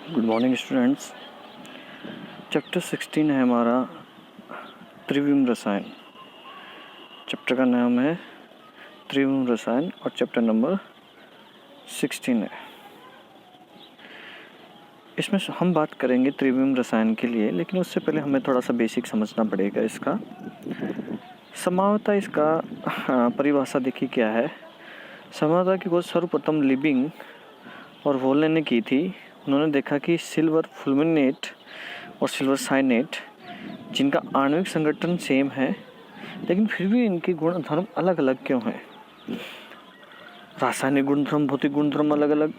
Good morning students. Chapter 16 है हमारा त्रिविम रसायन। चैप्टर का नाम है त्रिविम रसायन और चैप्टर नंबर 16 है। इसमें हम बात करेंगे त्रिविम रसायन के लिए, लेकिन उससे पहले हमें थोड़ा सा बेसिक समझना पड़ेगा इसका। समावता इसका परिभाषा देखिए क्या है। समावता की खोज सर्वप्रथम लिबिंग और वोल्ने ने की थी। उन्होंने देखा कि सिल्वर फुलमिनेट और सिल्वर साइनेट, जिनका आणविक संगठन सेम है लेकिन फिर भी इनके गुणधर्म अलग अलग क्यों हैं। रासायनिक गुणधर्म, भौतिक गुणधर्म अलग अलग।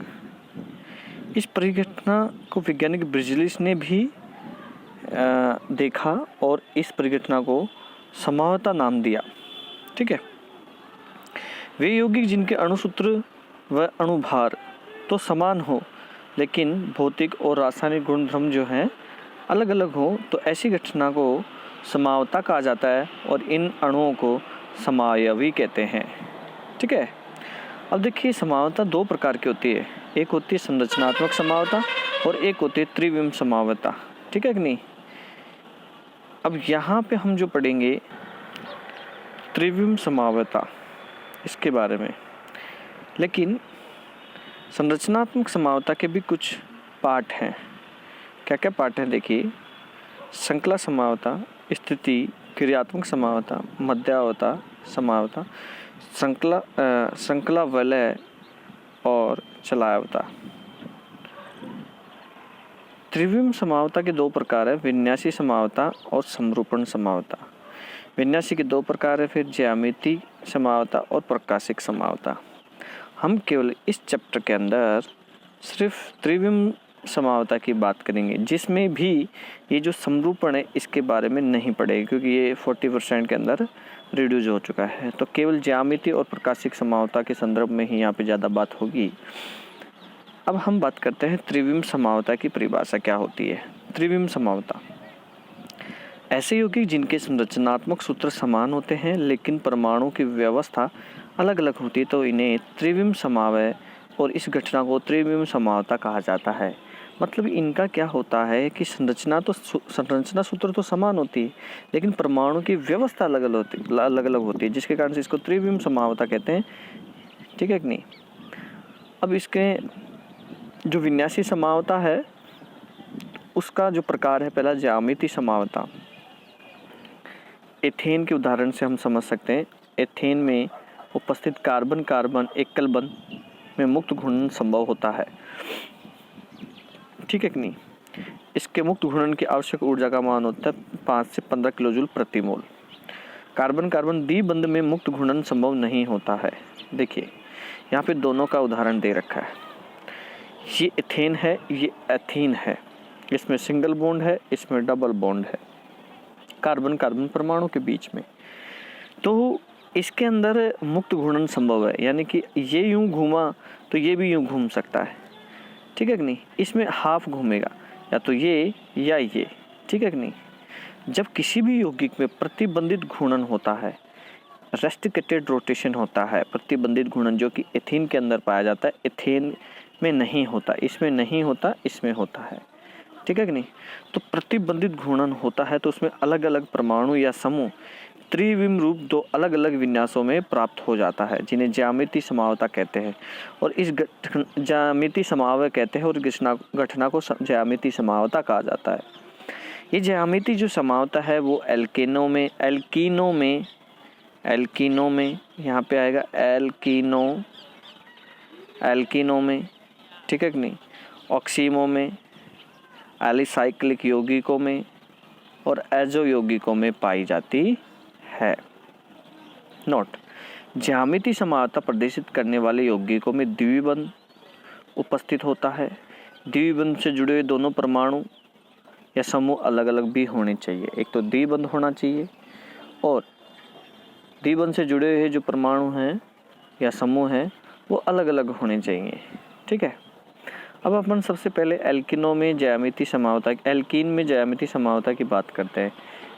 इस परिघटना को वैज्ञानिक ब्रिजलिस ने भी देखा और इस परिघटना को समावता नाम दिया। ठीक है। वे यौगिक जिनके अणुसूत्र व अणुभार तो समान हो लेकिन भौतिक और रासायनिक गुणधर्म जो हैं अलग अलग हो, तो ऐसी घटना को समावता कहा जाता है और इन अणुओं को समावयवी कहते हैं। ठीक है। अब देखिए, समावता दो प्रकार की होती है। एक होती है संरचनात्मक समावता और एक होती है त्रिविम समावता। ठीक है कि नहीं। अब यहाँ पे हम जो पढ़ेंगे त्रिविम समावता, इसके बारे में। लेकिन संरचनात्मक समावता के भी कुछ पार्ट हैं। क्या क्या पार्ट हैं देखिए। श्रृंखला समावता, स्थिति क्रियात्मक समावता, मध्यावता समावता, श्रृंखला वलय और चलायवता। त्रिविम समावता के दो प्रकार है, विन्यासी समावता और समरूपण समावता। विन्यासी के दो प्रकार है, फिर ज्यामिति समावता और प्रकाशिक समावता। हम केवल इस चैप्टर के अंदर सिर्फ त्रिविम समावता की बात करेंगे, जिसमें भी ये जो समरूपण है इसके बारे में नहीं पढ़ेंगे, क्योंकि ये 40% के अंदर रिड्यूस हो चुका है। तो केवल ज्यामिति और प्रकाशिक समावता के संदर्भ में ही यहाँ पे ज़्यादा बात होगी। अब हम बात करते हैं त्रिविम समावता की परिभाषा क्या होती है। त्रिविम समावता ऐसे यौगिक जिनके संरचनात्मक सूत्र समान होते हैं लेकिन परमाणु की व्यवस्था अलग अलग होती है, तो इन्हें त्रिविम समावय और इस घटना को त्रिविम समावता कहा जाता है। मतलब इनका क्या होता है कि संरचना सूत्र तो समान होती है लेकिन परमाणु की व्यवस्था अलग अलग होती है, जिसके कारण से इसको त्रिविम समावता कहते हैं। ठीक है कि नहीं। अब इसके जो विन्यासी समावता है उसका जो प्रकार है, पहला ज्यामिति समावता। एथेन के उदाहरण से हम समझ सकते हैं। एथेन में उपस्थित कार्बन कार्बन एकल बंध में मुक्त घूर्णन संभव होता है। ठीक है कि नहीं। इसके मुक्त घूर्णन की आवश्यक ऊर्जा का मान होता है 5 से 15 किलोजूल प्रति मोल। कार्बन कार्बन द्विबंध में मुक्त घूर्णन संभव नहीं होता है। देखिए यहाँ पे दोनों का उदाहरण दे रखा है। ये एथेन है, ये एथीन है। इसमें सिंगल बॉन्ड है, इसमें डबल बॉन्ड है कार्बन कार्बन परमाणु के बीच में। तो इसके अंदर मुक्त घूर्णन संभव है, यानी कि ये यूं घूमा तो ये भी यूं घूम सकता है। ठीक है कि नहीं। इसमें हाफ घूमेगा, या तो ये या ये। ठीक है कि नहीं। जब किसी भी यौगिक में प्रतिबंधित घूर्णन होता है, रेस्ट्रिक्टेड रोटेशन होता है, प्रतिबंधित घूर्णन जो कि एथीन के अंदर पाया जाता है, एथेन में नहीं होता, इसमें नहीं होता, इसमें होता है। ठीक है कि नहीं। तो प्रतिबंधित घूर्णन होता है तो उसमें अलग अलग परमाणु या समूह त्रिविम रूप दो अलग अलग विन्यासों में प्राप्त हो जाता है, जिन्हें ज्यामिति समावता कहते हैं और इस ज्यामिति समावय कहते हैं और घटना को ज्यामिति समावता कहा जाता है। ये ज्यामिति जो समावता है वो एल्कीनो में यहाँ पे आएगा एल्कीनो में। ठीक है कि नहीं। ऑक्सीमो में, एलिसाइक्लिक यौगिकों में और एजो यौगिकों में पाई जाती है। नोट, ज्यामिति समावता प्रदर्शित करने वाले यौगिकों में द्विबंध उपस्थित होता है। द्विबंध से जुड़े हुए दोनों परमाणु या समूह अलग अलग भी होने चाहिए। एक तो द्विबंध होना चाहिए और द्विबंध से जुड़े हुए जो परमाणु हैं या समूह हैं वो अलग अलग होने चाहिए। ठीक है। अब अपन सबसे पहले एल्कीन में ज्यामिति समावता की बात करते हैं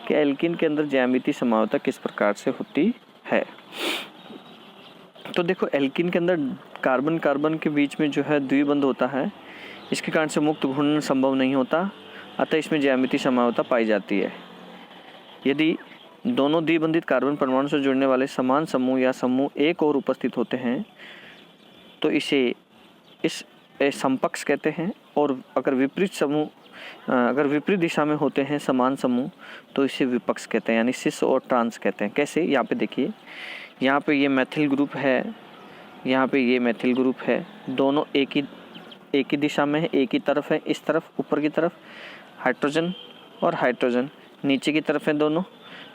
कि एल्कीन के अंदर ज्यामिति समावता किस प्रकार से होती है। तो देखो, एल्कीन के अंदर कार्बन कार्बन के बीच में जो है द्विबंध होता है, इसके कारण से मुक्त घूर्णन संभव नहीं होता, अतः इसमें ज्यामितीय समवायता पाई जाती है। यदि दोनों द्विबंधित कार्बन परमाणु से जुड़ने वाले समान समूह या समूह एक और उपस्थित होते हैं तो इसे इस समपक्ष कहते हैं, और अगर विपरीत दिशा में होते हैं समान समूह तो इसे विपक्ष कहते हैं, यानी सिस और ट्रांस कहते हैं। कैसे? यहाँ पे देखिए, यहाँ पे ये मैथिल ग्रुप है, यहाँ पे ये मैथिल ग्रुप है, दोनों एक ही दिशा में है, एक ही तरफ है, इस तरफ ऊपर की तरफ हाइड्रोजन और हाइड्रोजन नीचे की तरफ है दोनों,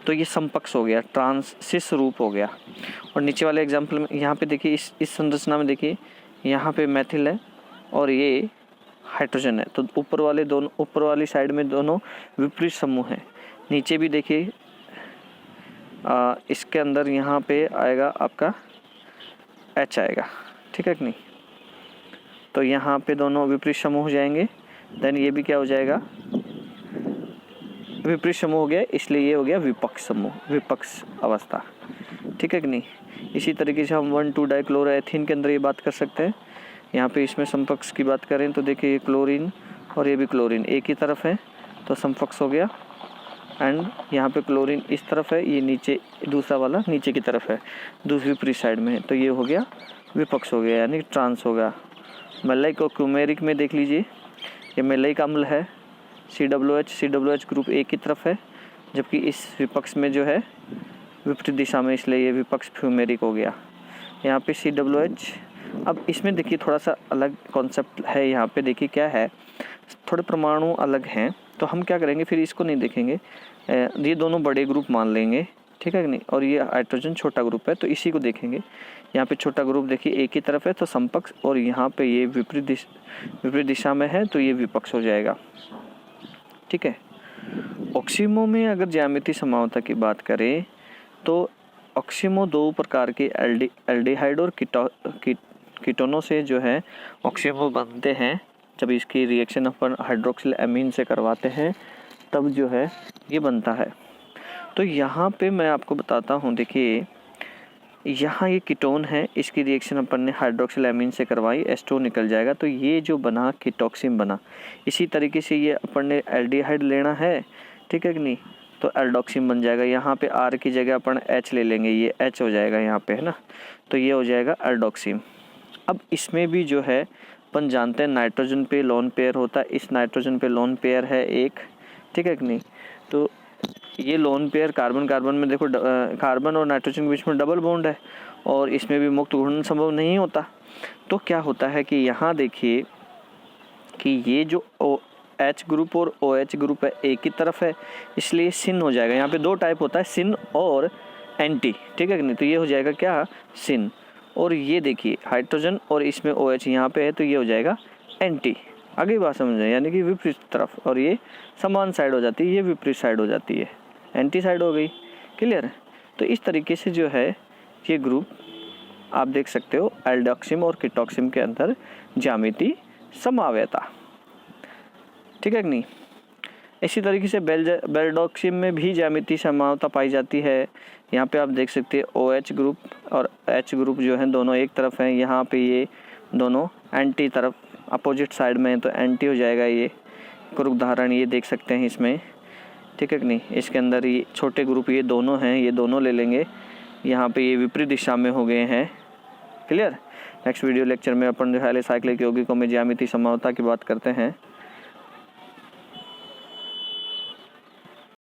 तो ये समपक्ष हो गया, ट्रांसिस रूप हो गया। और नीचे वाले एग्जाम्पल में यहाँ पे देखिए, इस संरचना में देखिए, यहाँ पे मैथिल है और ये हाइड्रोजन है, तो ऊपर वाली साइड में दोनों विपरीत समूह हैं। नीचे भी देखिए, इसके अंदर यहाँ पे आएगा आपका H आएगा, ठीक है कि नहीं? तो यहाँ पे दोनों विपरीत समूह हो जाएंगे, देन ये भी क्या हो जाएगा, विपरीत समूह हो गया, इसलिए ये हो गया विपक्ष समूह, विपक्ष अवस्था, ठीक है कि नहीं? इसी तरीके से हम 1,2 डाइक्लोरोएथीन के अंदर ये बात कर सकते हैं। यहाँ पे इसमें समपक्ष की बात करें तो देखिए, ये क्लोरीन और ये भी क्लोरीन एक ही तरफ है तो समपक्ष हो गया, एंड यहाँ पे क्लोरीन इस तरफ है, ये नीचे दूसरा वाला नीचे की तरफ है, दूसरी विपरीत साइड में है, तो ये हो गया विपक्ष हो गया, यानी ट्रांस हो गया। मैलाइक और क्यूमेरिक में देख लीजिए, ये मैलाइक अम्ल है, COOH ग्रुप एक की तरफ है, जबकि इस विपक्ष में जो है विपरीत दिशा में, इसलिए ये विपक्ष फ्यूमेरिक हो गया। यहाँ पे COOH, अब इसमें देखिए थोड़ा सा अलग कॉन्सेप्ट है, यहाँ पे देखिए क्या है, थोड़े परमाणु अलग हैं, तो हम क्या करेंगे फिर इसको नहीं देखेंगे, ये दोनों बड़े ग्रुप मान लेंगे, ठीक है कि नहीं? और ये हाइड्रोजन छोटा ग्रुप है तो इसी को देखेंगे। यहाँ पे छोटा ग्रुप देखिए एक ही तरफ है तो समपक्ष, और यहाँ पे ये विपरीत दिशा में है तो ये विपक्ष हो जाएगा, ठीक है। ऑक्सीमो में अगर ज्यामितीय समवायता की बात करें तो ऑक्सीमो दो प्रकार के एल्डिहाइड और कीटोनों से जो है ऑक्सीमो बनते हैं। जब इसकी रिएक्शन अपन हाइड्रोक्सिल एमीन से करवाते हैं तब जो है ये बनता है। तो यहाँ पे मैं आपको बताता हूँ, देखिए यहाँ ये कीटोन है, इसकी रिएक्शन अपन ने हाइड्रोक्सिल एमीन से करवाई, H2 निकल जाएगा, तो ये जो बना कीटोक्सिम बना। इसी तरीके से ये अपन ने एल्डिहाइड लेना है, ठीक है कि नहीं, तो एल्डोक्सिम बन जाएगा। यहाँ पे R की जगह अपन H ले लेंगे, ये H हो जाएगा यहाँ पे, है ना, तो ये हो जाएगा एल्डोक्सिम। अब इसमें भी जो है अपन जानते हैं नाइट्रोजन पे लोन पेयर होता है, इस नाइट्रोजन पे लोन पेयर है एक, ठीक है कि नहीं, तो ये लोन पेयर कार्बन में देखो, कार्बन और नाइट्रोजन के बीच में डबल बॉन्ड है और इसमें भी मुक्त घूर्णन संभव नहीं होता। तो क्या होता है कि यहाँ देखिए कि ये जो H ग्रुप और OH ग्रुप है एक ही तरफ है, इसलिए सिन हो जाएगा। यहाँ पे दो टाइप होता है, सिन और एंटी, ठीक है कि नहीं, तो ये हो जाएगा क्या, सिन। और ये देखिए हाइड्रोजन और इसमें OH यहाँ पे है तो ये हो जाएगा एंटी। आगे बात समझे, यानी कि विपरीत तरफ, और ये समान साइड हो जाती है, ये विपरीत साइड हो जाती है, एंटी साइड हो गई। क्लियर है? तो इस तरीके से जो है ये ग्रुप आप देख सकते हो एल्डोक्सिम और कीटोक्सिम के अंदर ज्यामितीय समवायता, ठीक है कि नहीं। इसी तरीके से बेल्डोक्सिम में भी ज्यामितीय समवायता पाई जाती है। यहाँ पे आप देख सकते हैं OH ग्रुप और H ग्रुप जो है दोनों एक तरफ हैं, यहाँ पे ये दोनों एंटी तरफ अपोजिट साइड में है तो एंटी हो जाएगा। ये एक उदाहरण ये देख सकते हैं इसमें, ठीक है कि नहीं। इसके अंदर ये छोटे ग्रुप ये दोनों हैं, ये दोनों ले लेंगे, यहाँ पे ये विपरीत दिशा में हो गए हैं। क्लियर? नेक्स्ट वीडियो लेक्चर में अपन जो है साइक्लिक यौगिकों में ज्यामितीय समवायता की बात करते हैं।